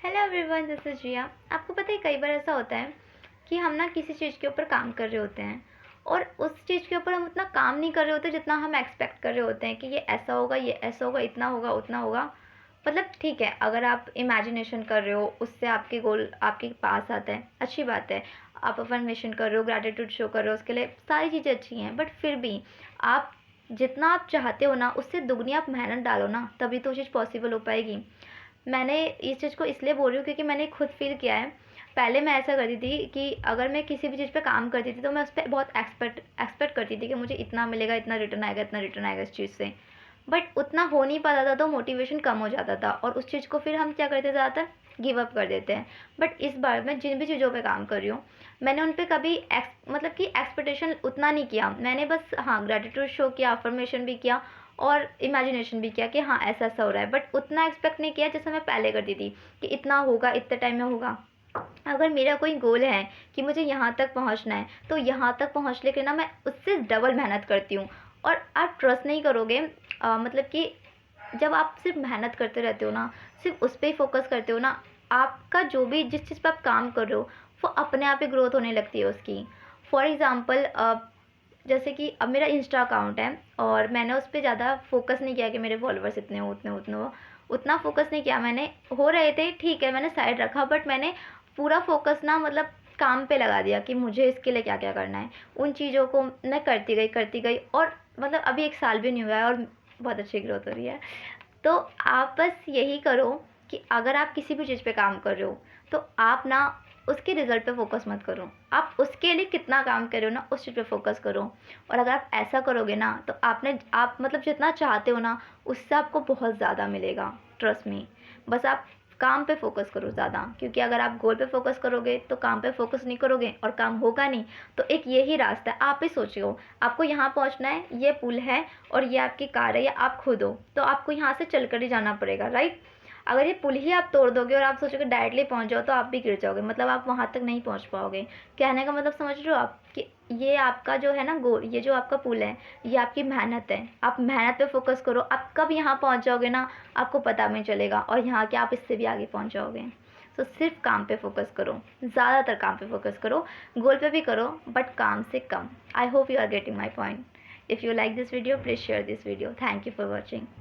Hello everyone, this is रिया। आपको पता है कई बार ऐसा होता है कि हम ना किसी चीज़ के ऊपर काम कर रहे होते हैं और उस चीज़ के ऊपर हम उतना काम नहीं कर रहे होते जितना हम एक्सपेक्ट कर रहे होते हैं कि ये ऐसा होगा, ये ऐसा होगा, इतना होगा, उतना होगा। मतलब ठीक है, अगर आप इमेजिनेशन कर रहे हो उससे आपके गोल आपके पास आता है, अच्छी बात है। आप अफर्मेशन कर रहे हो, ग्रैटिट्यूड शो कर रहे हो, उसके लिए सारी चीज़ें अच्छी हैं। बट फिर भी आप जितना आप चाहते हो ना उससे दुगनी आप मेहनत डालो ना, तभी तो वो चीज़ पॉसिबल हो पाएगी। मैंने इस चीज़ को इसलिए बोल रही हूँ क्योंकि मैंने खुद फ़ील किया है। पहले मैं ऐसा करती थी कि अगर मैं किसी भी चीज़ पे काम करती थी तो मैं उस पे बहुत एक्सपेक्ट करती थी कि मुझे इतना मिलेगा, इतना रिटर्न आएगा, इतना रिटर्न आएगा इस चीज़ से। बट उतना हो नहीं पाता था तो मोटिवेशन कम हो जाता था और उस चीज़ को फिर हम क्या करते थे, ज़्यादातर गिव अप कर देते हैं। बट इस बार मैं जिन भी चीज़ों पे काम कर रही हूँ, मैंने उन पे कभी मतलब कि एक्सपेक्टेशन उतना नहीं किया। मैंने बस हाँ, ग्रैटिट्यूड शो किया, अफ़र्मेशन भी किया और इमेजिनेशन भी किया कि हाँ, ऐसा-ऐसा हो रहा है। बट उतना एक्सपेक्ट नहीं किया जैसे मैं पहले करती थी कि इतना होगा, इतने टाइम में होगा। अगर मेरा कोई गोल है कि मुझे यहाँ तक पहुँचना है, तो यहाँ तक पहुँचने के लिए ना मैं उससे डबल मेहनत करती हूँ। और आप ट्रस्ट नहीं करोगे, मतलब कि जब आप सिर्फ मेहनत करते रहते हो ना, सिर्फ उस पे ही फोकस करते हो ना, आपका जो भी जिस चीज़ पे आप काम कर रहे हो वो अपने आप ही ग्रोथ होने लगती है उसकी। फॉर एग्ज़ाम्पल, जैसे कि अब मेरा इंस्टा अकाउंट है और मैंने उस पे ज़्यादा फ़ोकस नहीं किया कि मेरे फॉलोअर्स इतने हो, उतने उतने हो। उतना फ़ोकस नहीं किया मैंने। हो रहे थे, ठीक है, मैंने साइड रखा, बट मैंने पूरा फ़ोकस ना मतलब काम पे लगा दिया कि मुझे इसके लिए क्या-क्या करना है। उन चीज़ों को मैं करती गई और मतलब अभी 1 साल भी नहीं हुआ है और बहुत अच्छी ग्रोथ हो रही है। तो आप बस यही करो कि अगर आप किसी भी चीज़ पे काम कर रहे हो, तो आप ना उसके रिज़ल्ट पे फ़ोकस मत करो। आप उसके लिए कितना काम कर रहे हो ना, उस चीज़ पे फ़ोकस करो। और अगर आप ऐसा करोगे ना, तो आप मतलब जितना चाहते हो ना, उससे आपको बहुत ज़्यादा मिलेगा, ट्रस्ट मी। बस आप काम पे फ़ोकस करो ज़्यादा, क्योंकि अगर आप गोल पे फ़ोकस करोगे, तो काम पे फ़ोकस नहीं करोगे और काम होगा नहीं। तो एक यही रास्ता है, आप ही सोचिए, आपको यहाँ पहुँचना है, ये पुल है और ये आपकी कार है या आप खुद हो, तो आपको यहाँ से चलकर ही जाना पड़ेगा, राइट? अगर ये पुल ही आप तोड़ दोगे और आप सोचोगे डायरेक्टली पहुँच जाओ, तो आप भी गिर जाओगे, मतलब आप वहाँ तक नहीं पहुँच पाओगे। कहने का मतलब समझ रहे हो आप कि ये आपका जो है ना गोल, ये जो आपका पुल है, ये आपकी मेहनत है। आप मेहनत पे फ़ोकस करो, आप कब यहाँ पहुँच जाओगे ना, आपको पता भी नहीं चलेगा और यहाँ क्या आप इससे भी आगे पहुँच जाओगे। तो सिर्फ काम पे फ़ोकस करो, ज़्यादातर काम पे फ़ोकस करो, गोल पे भी करो बट काम से कम। I hope you are getting my point. If you like this video, please share this video. Thank you for watching.